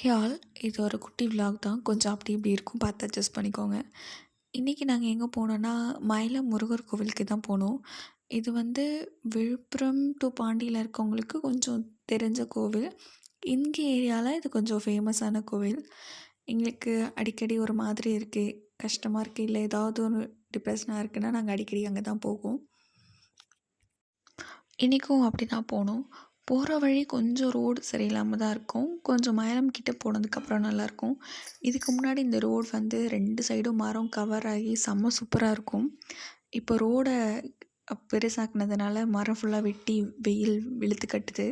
Hey all, இது ஒரு குட்டி விலாக் தான். கொஞ்சம் அப்படி இப்படி இருக்கும். பார்த்து அட்ஜஸ்ட் பண்ணிக்கோங்க. இன்றைக்கி நாங்கள் எங்கே போனோன்னா, மயிலம் முருகர் கோவிலுக்கு தான் போனோம். இது வந்து விழுப்புரம் டு பாண்டியில் இருக்கவங்களுக்கு கொஞ்சம் தெரிஞ்ச கோவில். இங்கே ஏரியாவில் இது கொஞ்சம் ஃபேமஸான கோவில். எங்களுக்கு அடிக்கடி ஒரு மாதிரி இருக்குது, கஷ்டமாக இருக்குது, இல்லை ஏதாவது ஒரு டிப்ரெஷனாக இருக்குன்னா நாங்கள் அடிக்கடி அங்கே தான் போவோம். இன்றைக்கும் அப்படி தான் போனோம். போகிற வழி கொஞ்சம் ரோடு சரியில்லாமல் தான் இருக்கும். கொஞ்சம் மயிலம் கிட்ட போனதுக்கப்புறம் நல்லாயிருக்கும். இதுக்கு முன்னாடி இந்த ரோடு வந்து 2 சைடும் மரம் கவர் ஆகி செம்ம சூப்பராக இருக்கும். இப்போ ரோடை பெருசாக்குனதுனால மரம் ஃபுல்லாக வெட்டி வெயில் வெளுத்து கட்டுது.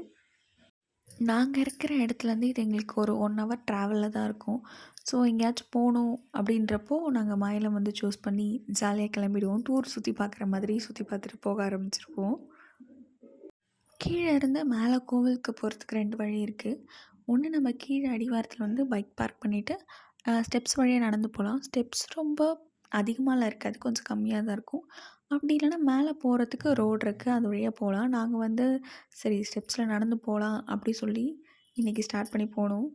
நாங்கள் இருக்கிற இடத்துலேருந்து இது எங்களுக்கு ஒரு 1 ஹவர் ட்ராவலில் தான் இருக்கும். ஸோ எங்கேயாச்சும் போகணும் அப்படின்றப்போ நாங்கள் மயிலம் வந்து சூஸ் பண்ணி ஜாலியாக கிளம்பிடுவோம். டூர் சுற்றி பார்க்குற மாதிரி சுற்றி பார்த்துட்டு போக ஆரம்பிச்சிருவோம். கீழே இருந்து மேலே கோவிலுக்கு போகிறதுக்கு 2 வழி இருக்குது. ஒன்று, நம்ம கீழே அடிவாரத்தில் வந்து பைக் பார்க் பண்ணிவிட்டு ஸ்டெப்ஸ் வழியாக நடந்து போகலாம். ஸ்டெப்ஸ் ரொம்ப அதிகமாகலாம் இருக்காது, கொஞ்சம் கம்மியாக தான் இருக்கும். அப்படி இல்லைன்னா மேலே போகிறதுக்கு ரோடு இருக்குது, அது வழியாக போகலாம். நாங்கள் வந்து சரி ஸ்டெப்ஸில் நடந்து போகலாம் அப்படி சொல்லி இன்றைக்கி ஸ்டார்ட் பண்ணி போனோம்.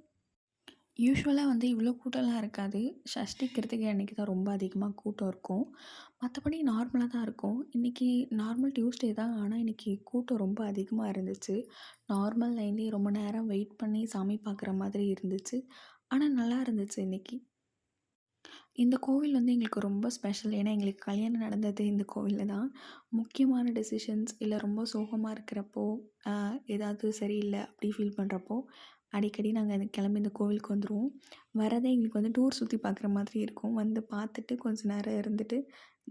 யூசுவலாக வந்து இவ்வளோ கூட்டம்லாம் இருக்காது. சஷ்டி கிருத்திகை அன்றைக்கி தான் ரொம்ப அதிகமாக கூட்டம் இருக்கும். மற்றபடி நார்மலாக தான் இருக்கும். இன்றைக்கி நார்மல் டியூஸ்டே தான், ஆனால் இன்றைக்கி கூட்டம் ரொம்ப அதிகமாக இருந்துச்சு. நார்மல் லைன்லேயே ரொம்ப நேரம் வெயிட் பண்ணி சாமி பார்க்குற மாதிரி இருந்துச்சு. ஆனால் நல்லா இருந்துச்சு இன்றைக்கி. இந்த கோவில் வந்து எங்களுக்கு ரொம்ப ஸ்பெஷல். ஏன்னா எங்களுக்கு கல்யாணம் நடந்தது இந்த கோவிலில் தான். முக்கியமான டெசிஷன்ஸ் இல்லை ரொம்ப சோகமாக இருக்கிறப்போ, ஏதாவது சரியில்லை அப்படி ஃபீல் பண்ணுறப்போ அடிக்கடி நாங்கள் கிளம்பி இந்த கோவிலுக்கு வந்துடுவோம். வரதே எங்களுக்கு வந்து டூர் சுற்றி பார்க்குற மாதிரி இருக்கும். வந்து பார்த்துட்டு கொஞ்சம் நேரம் இருந்துட்டு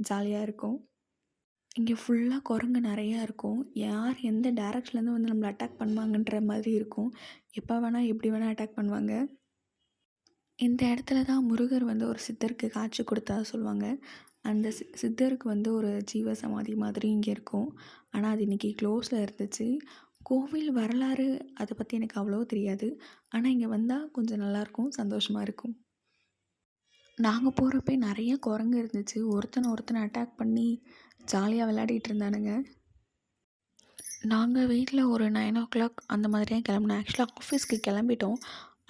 ஜாலியாக இருக்கும். இங்கே ஃபுல்லாக குரங்கு நிறையா இருக்கும். யார் எந்த டேரக்ஷன்லேருந்து வந்து நம்மளை அட்டாக் பண்ணுவாங்கன்ற மாதிரி இருக்கும். எப்போ வேணால் எப்படி வேணால் அட்டாக் பண்ணுவாங்க. இந்த இடத்துல தான் முருகர் வந்து ஒரு சித்தருக்கு காட்சி கொடுத்தா சொல்லுவாங்க. அந்த சித்தருக்கு வந்து ஒரு ஜீவ சமாதி மாதிரி இங்கே இருக்கும். ஆனால் அது இன்றைக்கி க்ளோஸில் இருந்துச்சு. கோவில் வரலாறு அதை பற்றி எனக்கு அவ்வளோவா தெரியாது. ஆனால் இங்கே வந்தால் கொஞ்சம் நல்லாயிருக்கும், சந்தோஷமாக இருக்கும். நாங்கள் போகிறப்ப நிறைய குரங்கு இருந்துச்சு. ஒருத்தனை அட்டாக் பண்ணி ஜாலியாக விளையாடிட்டு இருந்தானுங்க. நாங்கள் வீட்டில் ஒரு 9 அந்த மாதிரி தான் கிளம்புனோம். ஆக்சுவலாக ஆஃபீஸ்க்கு கிளம்பிட்டோம்.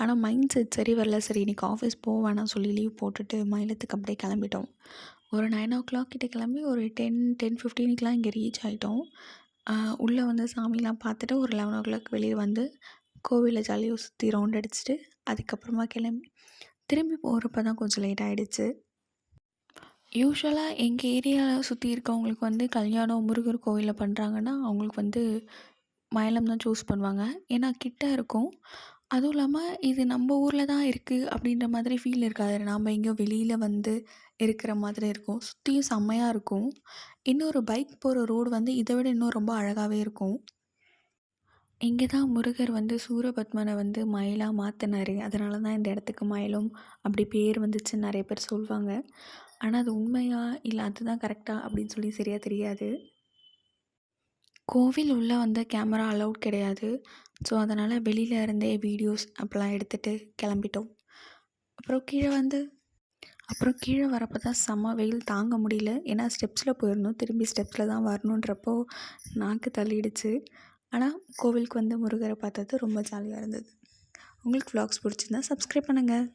ஆனால் மைண்ட் செட் சரி வரல. சரி இன்றைக்கி ஆஃபீஸ் போக வேணாம் சொல்லி லீவ் போட்டுட்டு மயிலத்துக்கு அப்படியே கிளம்பிட்டோம். ஒரு 9 கிட்ட கிளம்பி ஒரு 10:15க்கெலாம் இங்கே ரீச் ஆகிட்டோம். உள்ளே வந்து சாமிலாம் பார்த்துட்டு ஒரு 11 வெளியே வந்து கோவிலில் ஜாலியாக சுற்றி ரவுண்ட் அடிச்சுட்டு அதுக்கப்புறமா திரும்பி போகிறப்ப தான் கொஞ்சம் லேட் ஆகிடுச்சு. யூஸ்வலாக எங்கள் ஏரியாவில் சுற்றி இருக்கவங்களுக்கு வந்து கல்யாணம் முருகர் கோவிலில் பண்ணுறாங்கன்னா அவங்களுக்கு வந்து மயிலம் தான் சூஸ் பண்ணுவாங்க. ஏன்னா கிட்ட இருக்கும். அதுவும் இல்லாமல் இது நம்ம ஊரில் தான் இருக்குது அப்படின்ற மாதிரி ஃபீல் இருக்காது. நாம் எங்கேயோ வெளியில் வந்து இருக்கிற மாதிரி இருக்கும். சுற்றியும் செம்மையாக இருக்கும். இன்னொரு பைக் போகிற ரோடு வந்து இதை விட இன்னும் ரொம்ப அழகாகவே இருக்கும். இங்கே தான் முருகர் வந்து சூரபத்மனை வந்து மயிலாக மாற்றினார். அதனால தான் இந்த இடத்துக்கு மயிலும் அப்படி பேர் வந்துச்சுன்னு நிறைய பேர் சொல்லுவாங்க. ஆனால் அது உண்மையா இல்லை அதுதான் கரெக்டாக அப்படின்னு சொல்லி சரியாக தெரியாது. கோவில் உள்ளே வந்து கேமரா அலௌட் கிடையாது. ஸோ அதனால் வெளியில் இருந்தே வீடியோஸ் அப்போலாம் எடுத்துகிட்டு கிளம்பிட்டோம். அப்புறம் கீழே வரப்போ தான் செம்ம வெயில் தாங்க முடியல. ஏன்னா ஸ்டெப்ஸில் போயிடணும், திரும்பி ஸ்டெப்ஸில் தான் வரணுன்றப்போ நாக்கு தள்ளிடுச்சு. ஆனால் கோவிலுக்கு வந்து முருகரை பார்த்தது ரொம்ப ஜாலியாக இருந்தது. உங்களுக்கு விலாக்ஸ் பிடிச்சிருந்தா சப்ஸ்கிரைப் பண்ணுங்கள்.